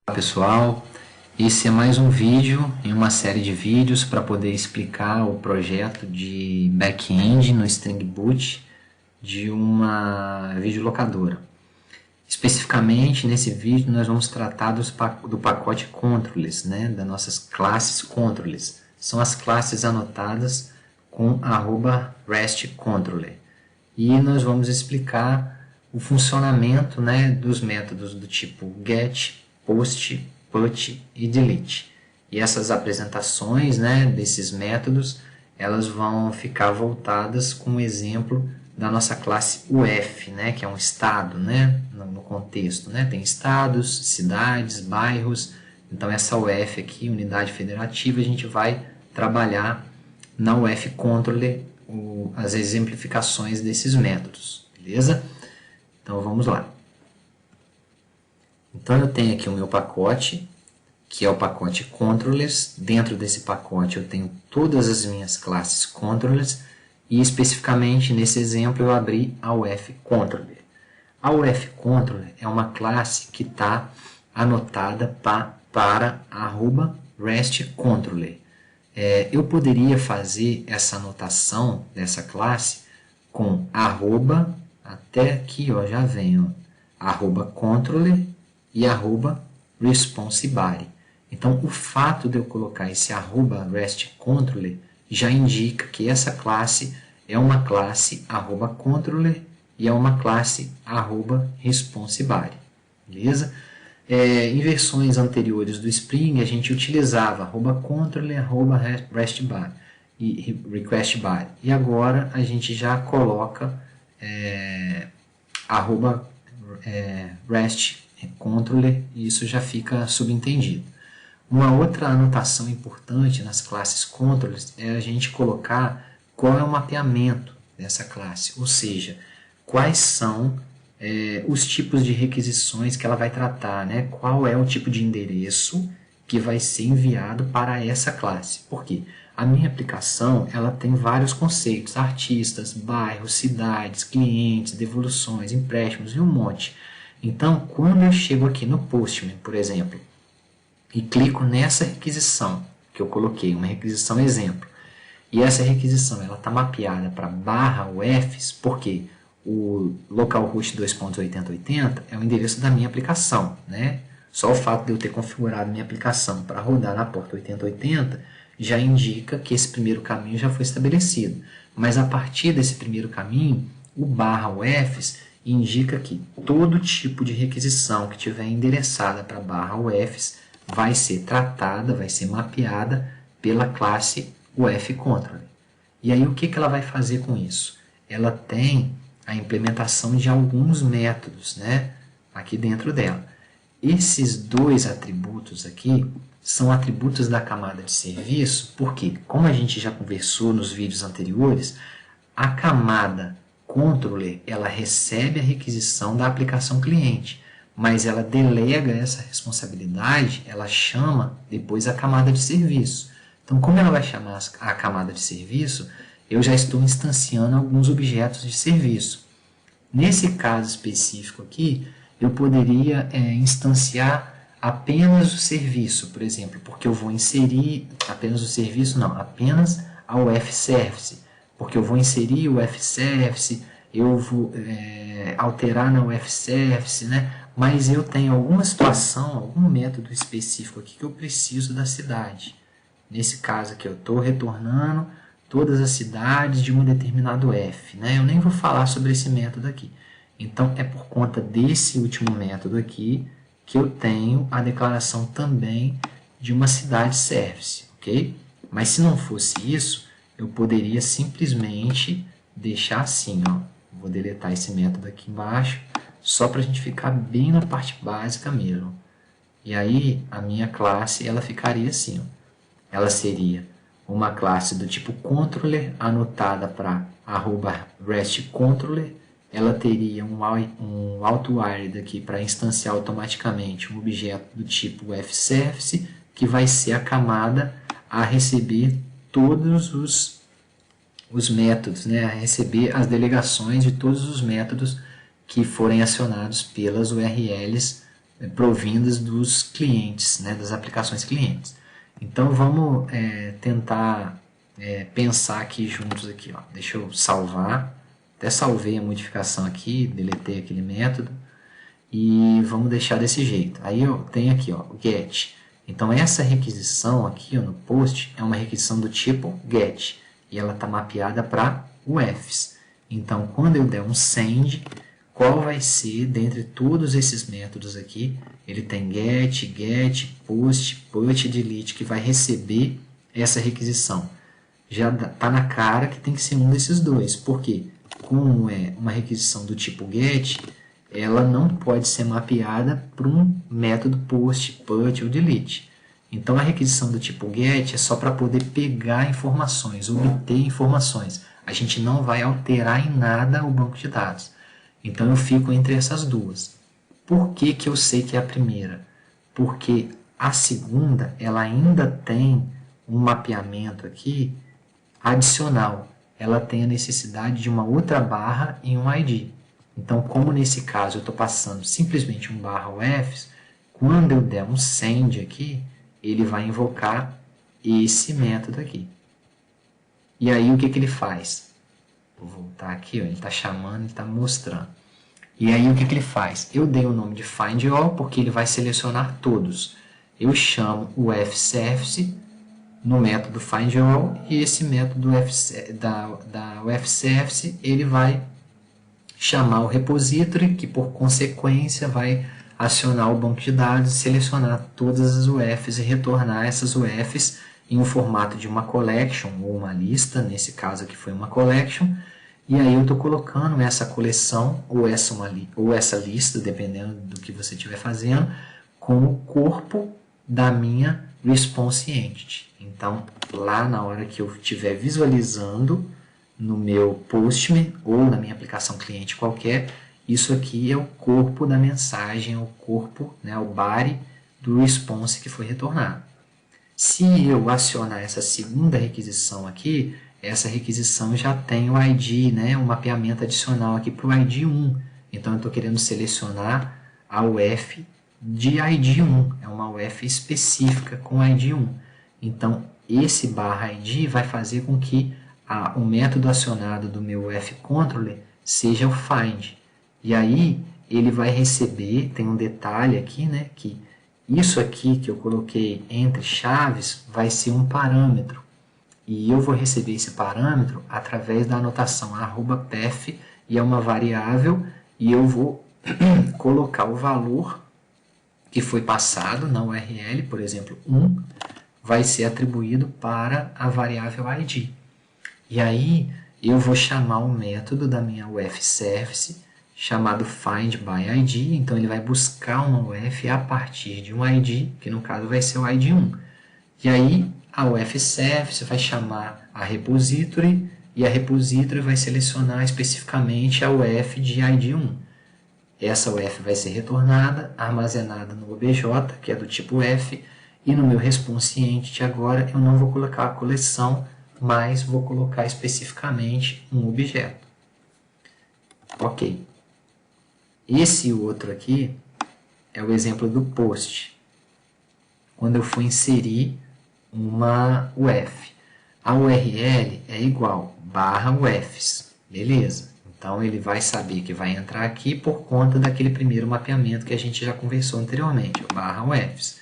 Olá pessoal, esse é mais um vídeo em uma série de vídeos para poder explicar o projeto de back-end no Spring Boot de uma videolocadora. Especificamente nesse vídeo nós vamos tratar do pacote controllers, das nossas classes controllers. São as classes anotadas com @REST_controller. E nós vamos explicar o funcionamento dos métodos do tipo get, post, put e delete. E essas apresentações desses métodos, elas vão ficar voltadas com o exemplo da nossa classe UF, que é um estado, no contexto. Tem estados, cidades, bairros. Então essa UF aqui, unidade federativa, a gente vai trabalhar na UF controller as exemplificações desses métodos, beleza? Então vamos lá. Então eu tenho aqui o meu pacote, que é o pacote controllers. Dentro desse pacote eu tenho todas as minhas classes controllers e especificamente nesse exemplo eu abri a UF controller. A UF controller é uma classe que está anotada para @REST_controller. Eu poderia fazer essa anotação dessa classe com arroba, até aqui ó, já vem @controller e @responsiBody. Então, o fato de eu colocar esse @REST_controller já indica que essa classe é uma classe @controller e é uma classe @responsiBody. Beleza? Em versões anteriores do Spring, a gente utilizava @controller, @REST_body e request_body. E agora a gente já coloca @REST_controller e isso já fica subentendido. Uma outra anotação importante nas classes controllers é a gente colocar qual é o mapeamento dessa classe, ou seja, quais são os tipos de requisições que ela vai tratar, qual é o tipo de endereço que vai ser enviado para essa classe. Por quê? A minha aplicação ela tem vários conceitos, artistas, bairros, cidades, clientes, devoluções, empréstimos e um monte. Então, quando eu chego aqui no Postman, por exemplo, e clico nessa requisição que eu coloquei, uma requisição exemplo, e essa requisição está mapeada para /UFs, porque o localhost 2.8080 é o endereço da minha aplicação. Só o fato de eu ter configurado minha aplicação para rodar na porta 8080 já indica que esse primeiro caminho já foi estabelecido. Mas a partir desse primeiro caminho, o /UFs indica que todo tipo de requisição que tiver endereçada para /UFs vai ser tratada, vai ser mapeada pela classe UF_controller. E aí o que ela vai fazer com isso? Ela tem a implementação de alguns métodos aqui dentro dela. Esses dois atributos aqui são atributos da camada de serviço, porque, como a gente já conversou nos vídeos anteriores, a camada controller ela recebe a requisição da aplicação cliente, mas ela delega essa responsabilidade, ela chama depois a camada de serviço. Então, como ela vai chamar a camada de serviço, eu já estou instanciando alguns objetos de serviço. Nesse caso específico aqui, eu poderia instanciar apenas o serviço, por exemplo, porque eu vou inserir apenas o serviço, não, apenas a UF_service, porque eu vou inserir o UF_service, eu vou alterar na UF_service, mas eu tenho alguma situação, algum método específico aqui que eu preciso da cidade. Nesse caso aqui eu estou retornando todas as cidades de um determinado F. Eu nem vou falar sobre esse método aqui. Então, é por conta desse último método aqui que eu tenho a declaração também de uma cidade service, ok? Mas se não fosse isso, eu poderia simplesmente deixar assim, ó. Vou deletar esse método aqui embaixo, só para a gente ficar bem na parte básica mesmo. E aí, a minha classe, ela ficaria assim, ó. Ela seria uma classe do tipo controller anotada para @REST_controller. Ela teria um auto_wired aqui para instanciar automaticamente um objeto do tipo UF_service, que vai ser a camada a receber todos os métodos, a receber as delegações de todos os métodos que forem acionados pelas URLs provindas dos clientes, né, das aplicações clientes. Então vamos tentar pensar aqui juntos aqui, ó. Deixa eu salvar, até salvei a modificação aqui, deletei aquele método e vamos deixar desse jeito. Aí eu tenho aqui, ó, o get. Então essa requisição aqui, ó, no post é uma requisição do tipo get e ela está mapeada para UFs. Então quando eu der um send, qual vai ser, dentre todos esses métodos aqui, ele tem get, post, put, delete, que vai receber essa requisição. Já está na cara que tem que ser um desses dois. Por quê? Como é uma requisição do tipo get, ela não pode ser mapeada para um método post, put ou delete. Então a requisição do tipo get é só para poder pegar informações, obter informações. A gente não vai alterar em nada o banco de dados. Então eu fico entre essas duas. Por que que eu sei que é a primeira? Porque a segunda, ela ainda tem um mapeamento aqui adicional. Ela tem a necessidade de uma outra barra e um ID. Então, como nesse caso eu estou passando simplesmente um barra UFs, quando eu der um send aqui, ele vai invocar esse método aqui. E aí o que que ele faz? Vou voltar aqui, ó, ele está chamando, ele está mostrando. E aí o que ele faz? Eu dei o nome de find all porque ele vai selecionar todos. Eu chamo o fsurface no método find all e esse método da fsurface ele vai chamar o repository que por consequência vai acionar o banco de dados, selecionar todas as UFs e retornar essas UFs em um formato de uma collection ou uma lista, nesse caso aqui foi uma collection. E aí eu estou colocando essa coleção ou essa lista, dependendo do que você estiver fazendo, como corpo da minha response entity. Então, lá na hora que eu estiver visualizando no meu Postman ou na minha aplicação cliente qualquer, isso aqui é o corpo da mensagem, é o corpo, né, o body do response que foi retornado. Se eu acionar essa segunda requisição aqui, essa requisição já tem o ID, né, um mapeamento adicional aqui para o ID 1. Então, eu estou querendo selecionar a UF de ID 1. É uma UF específica com ID 1. Então, esse barra ID vai fazer com que o método acionado do meu UF-controller seja o find. E aí, ele vai receber, tem um detalhe aqui, né, que isso aqui que eu coloquei entre chaves vai ser um parâmetro. E eu vou receber esse parâmetro através da anotação @path, e é uma variável, e eu vou colocar o valor que foi passado na URL, por exemplo, 1, vai ser atribuído para a variável ID. E aí eu vou chamar o método da minha UF-service, chamado findById, então ele vai buscar uma UF a partir de um ID, que no caso vai ser o ID 1. E aí a UF-service vai chamar a repository e a repository vai selecionar especificamente a UF de ID 1. Essa UF vai ser retornada, armazenada no OBJ, que é do tipo F, e no meu response entity agora eu não vou colocar a coleção, mas vou colocar especificamente um objeto. Ok. Esse outro aqui é o exemplo do post. Quando eu for inserir uma UF. A URL é igual /UFs. Beleza. Então, ele vai saber que vai entrar aqui por conta daquele primeiro mapeamento que a gente já conversou anteriormente, o /UFs.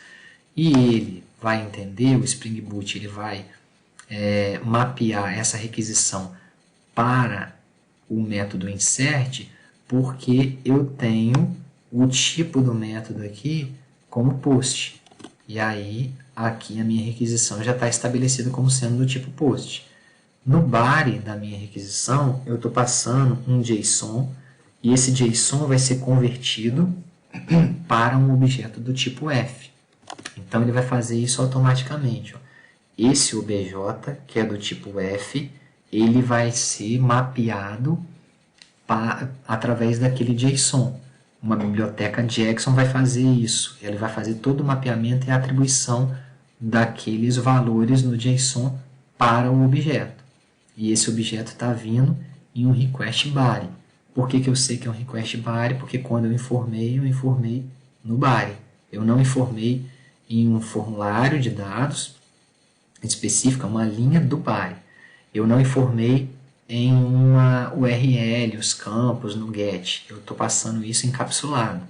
E ele vai entender, o Spring Boot ele vai mapear essa requisição para o método insert, porque eu tenho o tipo do método aqui como post. E aí, aqui a minha requisição já está estabelecida como sendo do tipo post. No body da minha requisição, eu estou passando um JSON, e esse JSON vai ser convertido para um objeto do tipo F. Então, ele vai fazer isso automaticamente. Ó. Esse OBJ, que é do tipo F, ele vai ser mapeado através daquele JSON. Uma biblioteca JSON vai fazer isso. Ele vai fazer todo o mapeamento e a atribuição daqueles valores no JSON para o objeto. E esse objeto está vindo em um request body. Por que eu sei que é um request body? Porque quando eu informei no body. Eu não informei em um formulário de dados específica, uma linha do body. Eu não informei em uma URL, os campos no GET. Eu estou passando isso encapsulado.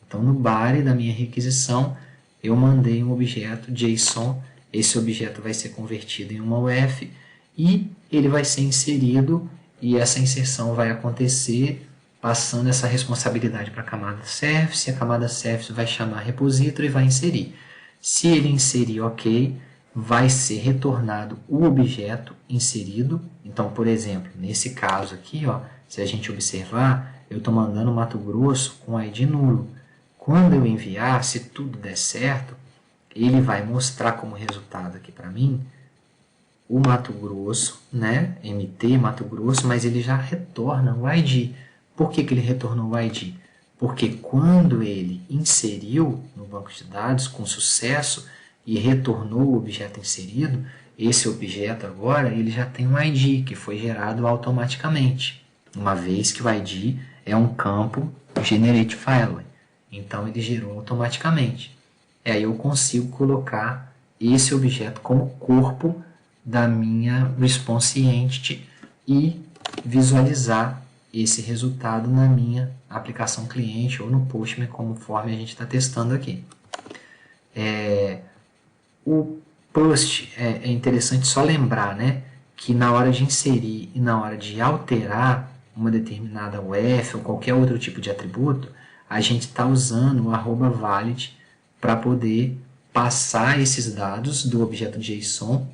Então, no body da minha requisição, eu mandei um objeto JSON. Esse objeto vai ser convertido em uma UF e ele vai ser inserido, e essa inserção vai acontecer passando essa responsabilidade para a camada Service. A camada Service vai chamar repository e vai inserir. Se ele inserir OK, vai ser retornado o objeto inserido. Então, por exemplo, nesse caso aqui, ó, se a gente observar, eu estou mandando Mato Grosso com ID nulo. Quando eu enviar, se tudo der certo, ele vai mostrar como resultado aqui para mim o Mato Grosso, né? MT Mato Grosso, mas ele já retorna o ID. Por que ele retornou o ID? Porque quando ele inseriu no banco de dados com sucesso e retornou o objeto inserido, esse objeto agora ele já tem um ID que foi gerado automaticamente, uma vez que o ID é um campo GenerateFile. Então ele gerou automaticamente. E aí eu consigo colocar esse objeto como corpo da minha Response Entity e visualizar esse resultado na minha aplicação cliente ou no Postman, conforme a gente está testando aqui. O post é interessante só lembrar, né, que na hora de inserir e na hora de alterar uma determinada UF ou qualquer outro tipo de atributo, a gente está usando o @valid para poder passar esses dados do objeto JSON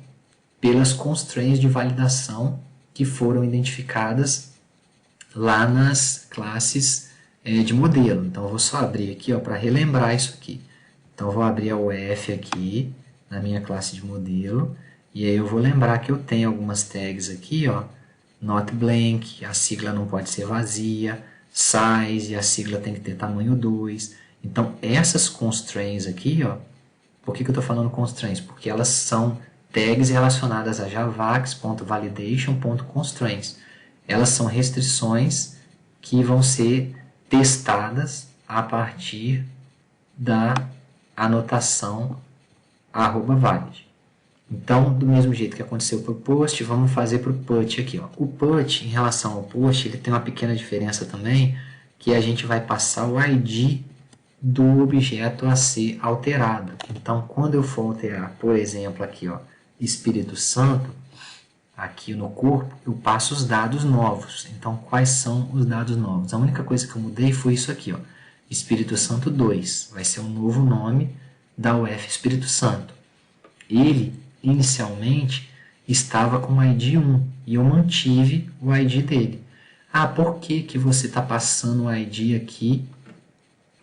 pelas constraints de validação que foram identificadas lá nas classes de modelo. Então, eu vou só abrir aqui para relembrar isso aqui. Então, eu vou abrir a UF aqui na minha classe de modelo, e aí eu vou lembrar que eu tenho algumas tags aqui, ó, not blank, a sigla não pode ser vazia, size, a sigla tem que ter tamanho 2. Então, essas constraints aqui, ó, por que eu estou falando constraints? Porque elas são tags relacionadas a javax.validation.constraints. Elas são restrições que vão ser testadas a partir da anotação @valid. Então, do mesmo jeito que aconteceu para o post, vamos fazer para o put aqui, ó. O put, em relação ao post, ele tem uma pequena diferença também, que a gente vai passar o ID do objeto a ser alterado. Então, quando eu for alterar, por exemplo, aqui, ó, Espírito Santo, aqui no corpo, eu passo os dados novos. Então, quais são os dados novos? A única coisa que eu mudei foi isso aqui, ó, Espírito Santo 2. Vai ser um novo nome da UF Espírito Santo. Ele, inicialmente, estava com o ID 1 e eu mantive o ID dele. Ah, por que você está passando o ID aqui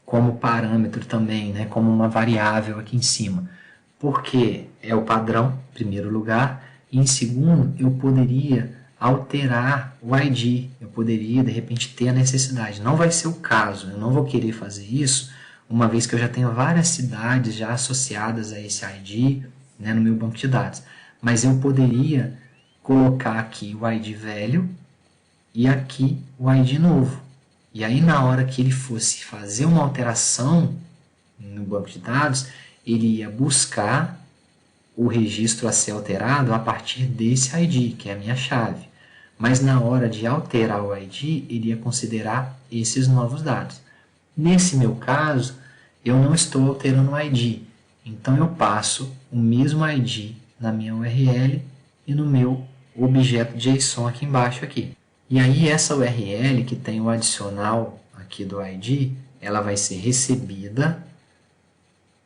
como parâmetro também, né, como uma variável aqui em cima? Porque é o padrão, em primeiro lugar, e em segundo, eu poderia alterar o ID, eu poderia, de repente, ter a necessidade. Não vai ser o caso, eu não vou querer fazer isso, uma vez que eu já tenho várias cidades já associadas a esse ID, né, no meu banco de dados. Mas eu poderia colocar aqui o ID velho e aqui o ID novo. E aí, na hora que ele fosse fazer uma alteração no banco de dados, ele ia buscar o registro a ser alterado a partir desse ID, que é a minha chave. Mas na hora de alterar o ID, ele ia considerar esses novos dados. Nesse meu caso, eu não estou alterando o ID. Então, eu passo o mesmo ID na minha URL e no meu objeto JSON aqui embaixo. Aqui. E aí, essa URL que tem o adicional aqui do ID, ela vai ser recebida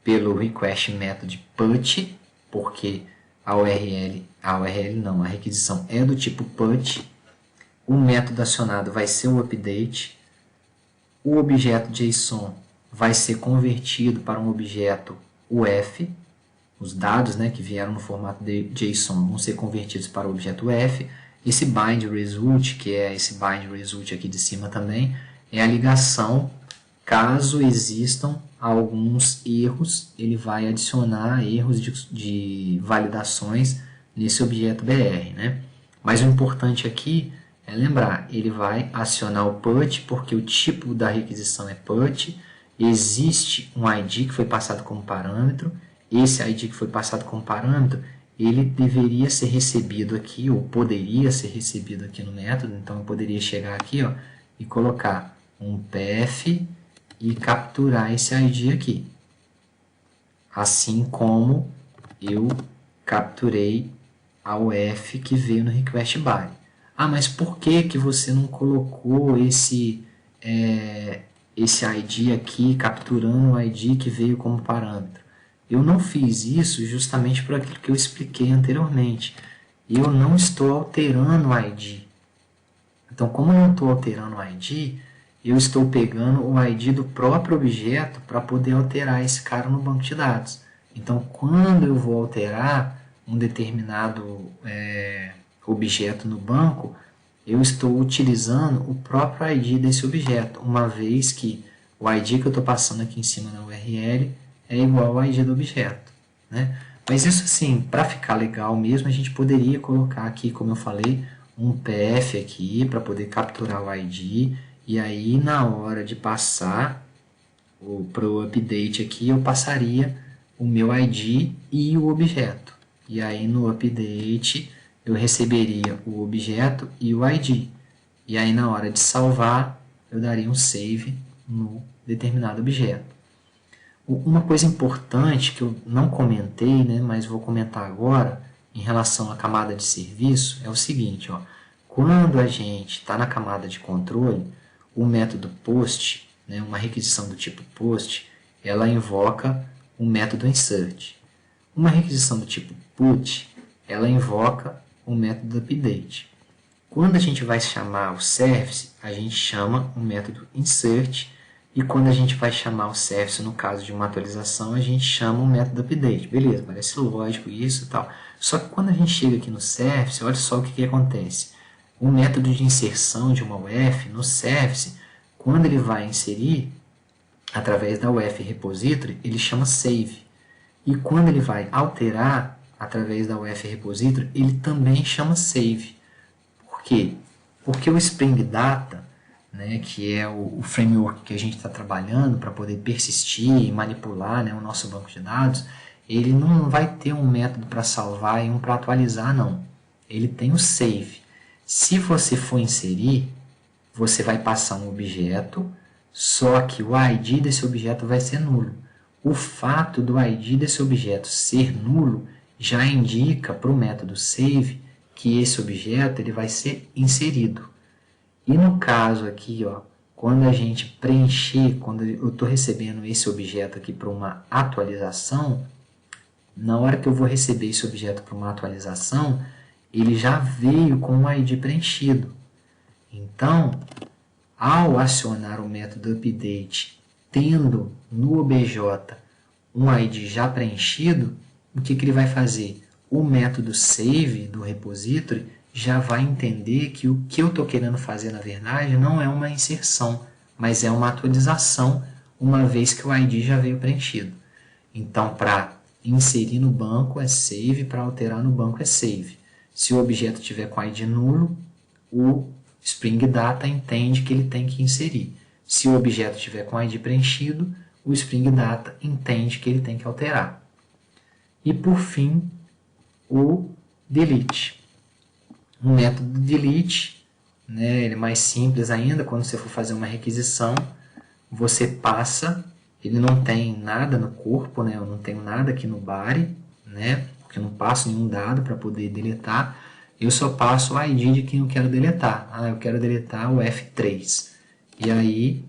pelo request method put, porque a requisição é do tipo put. O método acionado vai ser o update. O objeto JSON vai ser convertido para um objeto UF. Os dados, né, que vieram no formato de JSON vão ser convertidos para o objeto UF. Esse bind result, que é esse bind result aqui de cima também, é a ligação. Caso existam alguns erros, ele vai adicionar erros de validações nesse objeto BR, né? Mas o importante aqui é lembrar, ele vai acionar o put, porque o tipo da requisição é put, existe um ID que foi passado como parâmetro, esse ID que foi passado como parâmetro, ele deveria ser recebido aqui, ou poderia ser recebido aqui no método, então eu poderia chegar aqui, ó, e colocar um PF e capturar esse ID aqui. Assim como eu capturei a UF que veio no request body. Ah, mas por que você não colocou esse ID aqui, capturando o ID que veio como parâmetro? Eu não fiz isso justamente por aquilo que eu expliquei anteriormente. Eu não estou alterando o ID. Então, como eu não estou alterando o ID, eu estou pegando o ID do próprio objeto para poder alterar esse cara no banco de dados. Então, quando eu vou alterar um determinado objeto no banco, eu estou utilizando o próprio ID desse objeto, uma vez que o ID que eu estou passando aqui em cima na URL é igual ao ID do objeto, né? Mas isso assim, para ficar legal mesmo, a gente poderia colocar aqui, como eu falei, um PF aqui para poder capturar o ID, e aí na hora de passar para o update aqui, eu passaria o meu ID e o objeto. E aí no update eu receberia o objeto e o ID. E aí na hora de salvar, eu daria um save no determinado objeto. Uma coisa importante que eu não comentei, né, mas vou comentar agora, em relação à camada de serviço, é o seguinte, ó, quando a gente está na camada de controle, o método post, né, uma requisição do tipo post, ela invoca o método insert. Uma requisição do tipo put, ela invoca o método update. Quando a gente vai chamar o service, a gente chama o método insert, e quando a gente vai chamar o service, no caso de uma atualização, a gente chama o método update. Beleza, parece lógico isso e tal. Só que quando a gente chega aqui no service, olha só o que acontece. O método de inserção de uma UF no service, quando ele vai inserir, através da UF repository, ele chama save. E quando ele vai alterar, através da UF repository, ele também chama save. Por quê? Porque o Spring Data, né, que é o framework que a gente está trabalhando para poder persistir e manipular, né, o nosso banco de dados, ele não vai ter um método para salvar e um para atualizar, não. Ele tem o save. Se você for inserir, você vai passar um objeto, só que o ID desse objeto vai ser nulo. O fato do ID desse objeto ser nulo já indica para o método save que esse objeto ele vai ser inserido. E no caso aqui, ó, quando a gente preencher, quando eu estou recebendo esse objeto aqui para uma atualização, na hora que eu vou receber esse objeto para uma atualização, ele já veio com o ID preenchido. Então, ao acionar o método update, tendo no OBJ um ID já preenchido, o que ele vai fazer? O método save do repository já vai entender que o que eu estou querendo fazer, na verdade, não é uma inserção, mas é uma atualização, uma vez que o ID já veio preenchido. Então, para inserir no banco é save, para alterar no banco é save. Se o objeto tiver com ID nulo, o Spring Data entende que ele tem que inserir. Se o objeto tiver com ID preenchido, o Spring Data entende que ele tem que alterar. E, por fim, o delete. O método delete, né, ele é mais simples ainda. Quando você for fazer uma requisição, você passa, ele não tem nada no corpo, né, eu não tenho nada aqui no body, né, porque eu não passo nenhum dado para poder deletar, eu só passo o ID de quem eu quero deletar. Ah, eu quero deletar o F3. E aí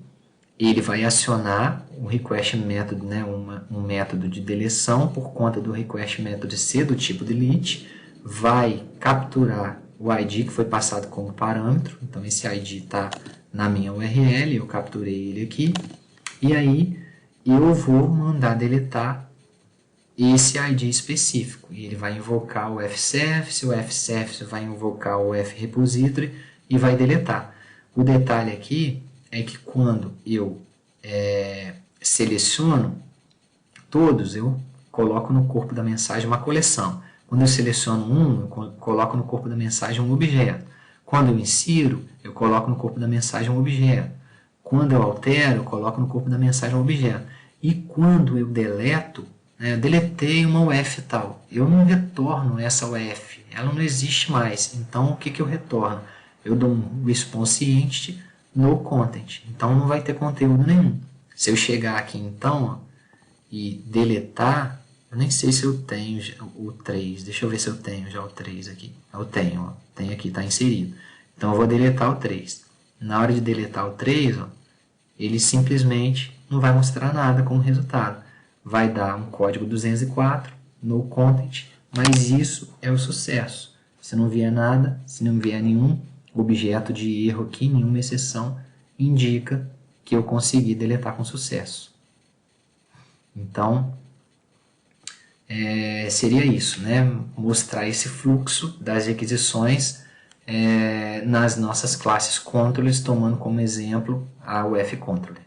ele vai acionar o request method, né, um método de deleção por conta do request method ser do tipo delete, vai capturar o ID que foi passado como parâmetro. Então esse ID está na minha URL, eu capturei ele aqui, e aí eu vou mandar deletar esse ID específico. E ele vai invocar o fservice, o fservice vai invocar o frepository e vai deletar. O detalhe aqui é que quando eu seleciono todos, eu coloco no corpo da mensagem uma coleção. Quando eu seleciono um, eu coloco no corpo da mensagem um objeto. Quando eu insiro, eu coloco no corpo da mensagem um objeto. Quando eu altero, eu coloco no corpo da mensagem o objeto. E quando eu deleto, eu deletei uma UF tal, eu não retorno essa UF, ela não existe mais. Então, o que eu retorno? Eu dou um response entity no content, então não vai ter conteúdo nenhum. Se eu chegar aqui então e deletar, eu nem sei se eu tenho o 3, deixa eu ver se eu tenho já o 3 aqui. Eu tenho, tem aqui, está inserido. Então eu vou deletar o 3. Na hora de deletar o 3, ele simplesmente não vai mostrar nada como resultado. Vai dar um código 204 no content, mas isso é o sucesso. Se não vier nada, se não vier nenhum objeto de erro aqui, nenhuma exceção, indica que eu consegui deletar com sucesso. Então, seria isso, né? Mostrar esse fluxo das requisições nas nossas classes controllers, tomando como exemplo a UF controller.